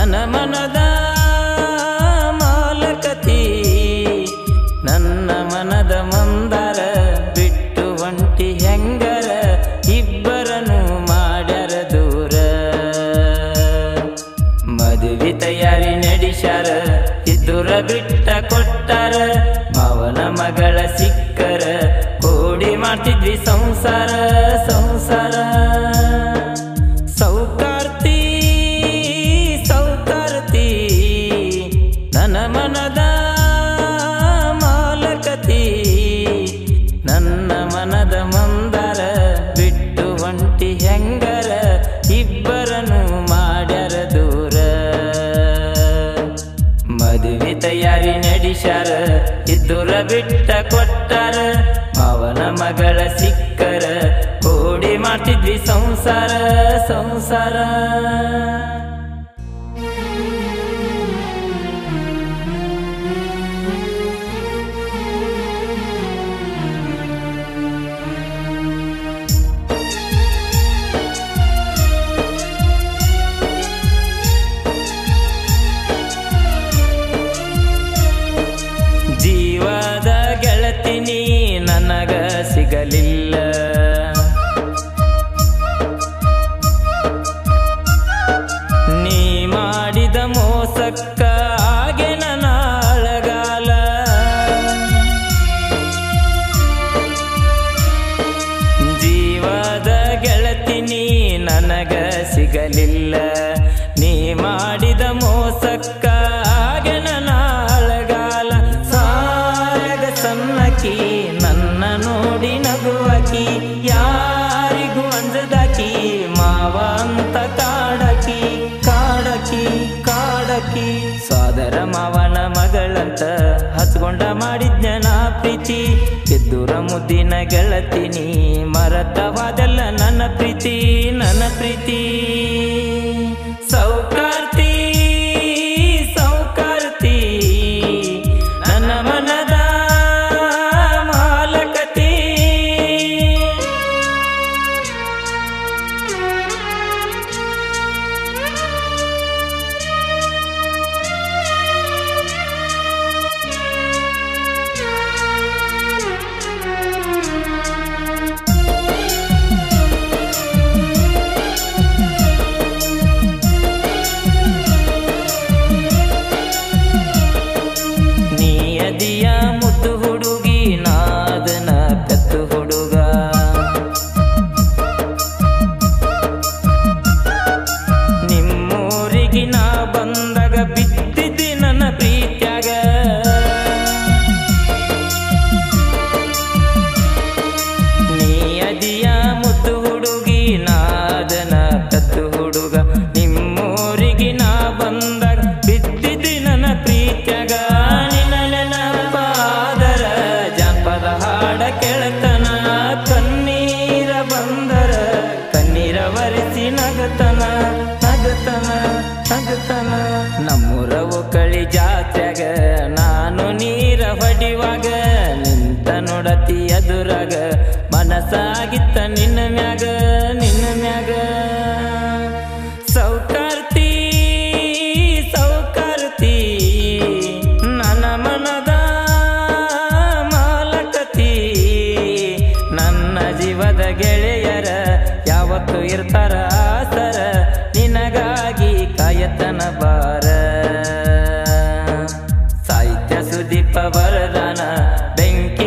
ನನ್ನ ಮನದ ಮಾಲಕತಿ ನನ್ನ ಮನದ ಮಂದಾರ ಬಿಟ್ಟು ಒಂಟಿ ಹೆಂಗರ ಇಬ್ಬರನ್ನು ಮಾಡ್ಯಾರ ದೂರ ಮದುವೆ ತಯಾರಿ ನಡೆಸ್ಯಾರ ಇದ್ದುರ ಬಿಟ್ಟ ಕೊಟ್ಟಾರ ಮಾವನ ಮಗಳ ಸಿಕ್ಕರ ಕೂಡಿ ಮಾಡ್ತಿದ್ವಿ ಸಂಸಾರ ಸಂಸಾರ ಸೌಕಾರ್ತಿ ಸೌಕಾರ್ತಿ ನನ್ನ ಮನದ ಮಾಲಕತಿ ನನ್ನ ಮನದ ಮಂದಾರ ಬಿಟ್ಟು ಒಂಟಿ ಹೆಂಗರ ಇಬ್ಬರನ್ನು ಮಾಡ್ಯಾರ ದೂರ ಮದುವೆ ತಯಾರಿ ನಡೆಸ್ಯಾರ ಇದ್ದುರ ಬಿಟ್ಟ ಕೊಟ್ಟಾರ ಮಾವನ ಮಗಳ ಸಿಕ್ಕರ ಕೂಡಿ ಮಾಡ್ತಿದ್ವಿ ಸಂಸಾರ ಸಂಸಾರ ಜೀವದ ಗೆಳತಿನಿ ನನಗ ಸಿಗಲಿಲ್ಲ ನೀ ಮಾಡಿದ ಮೋಸಕ್ಕ ಹಾಗೆ ನನ್ನ ಅಳಗಾಲ ಜೀವದ ಗೆಳತಿನಿ ನನಗ ಸಿಗಲಿಲ್ಲ ನೀ ಮಾಡಿದ ಮೋಸಕ್ಕ ಹಾಗೆ ನನ್ನ ಅಳಗಾಲ ಸನ್ನಕಿ ನನ್ನ ನೋಡಿ ನಗುವಕಿ ಯಾರಿಗೂ ಅಂಜದಾಕಿ ಮಾವ ಅಂತ ಕಾಡಕಿ ಕಾಡಕಿ ಕಾಡಕಿ ಸೋದರ ಮಾವನ ಮಗಳಂತ ಹಚ್ಕೊಂಡ ಮಾಡಿದ್ನ ಪ್ರೀತಿ ಎದ್ದುರ ಮುದ್ದಿನ ಗೆಳತಿನಿ ಮರತವಾದಲ್ಲ ನನ್ನ ಪ್ರೀತಿ ನನ್ನ ಪ್ರೀತಿ ಸೌಕಾರ್ತಿ ಸೌಕಾರ್ತಿ ನನ್ನ ಮನದ ದಿಯ ಮುತ್ತು ಹುಡುಗಿ ನಾದನ ಕತ್ತು ಹುಡುಗ ನಿಮ್ಮೂರಿಗೆ ನಾ ಬಂದಾಗ ಬಿದ್ದಿದ್ದಿ ನನ್ನ ಪ್ರೀತ್ಯಾಗ ನೀ ಅದಿಯ ಮುತ್ತು ಹುಡುಗಿ ನಾದನ ಕತ್ತು ಹುಡುಗ ನಿಮ್ಮೂರಿಗೆ ನಾ ಬಂದಾಗ ಬಿದ್ದಿದ್ದಿ ನನ್ನ ಪ್ರೀತ್ಯಾಗ ಹಾಡ ಕೆಳತನ ಕಣ್ಣೀರ ಬಂದರ ಕಣ್ಣೀರ ಒರೆಸಿ ನಗತನ ನಗತನ ನಗತನ ನಮ್ಮೂರವು ಕಳಿ ಜಾತ್ರೆಗ ನಾನು ನೀರ ಹೊಡಿವಾಗ ನಿಂತ ನೋಡತಿ ಎದುರಾಗ ಮನಸ್ಸಾಗಿತ್ತ ನಿನ್ನ ಮ್ಯಾಗ ನಿನ್ನ ಮ್ಯಾಗ ಸೌಕಾರ್ತಿ ಸೌಕಾರ್ತಿ ನನ್ನ ಮನದ ನನ್ನ ಜೀವದ ಗೆಳೆಯರ ಯಾವತ್ತು ಇರ್ತಾರ ಆಸರ ನಿನಗಾಗಿ ಕಾಯತನ ಬಾರ ಸಾಹಿತ್ಯ ಸುದೀಪ ವರದಾನ ಬೆಂಕಿ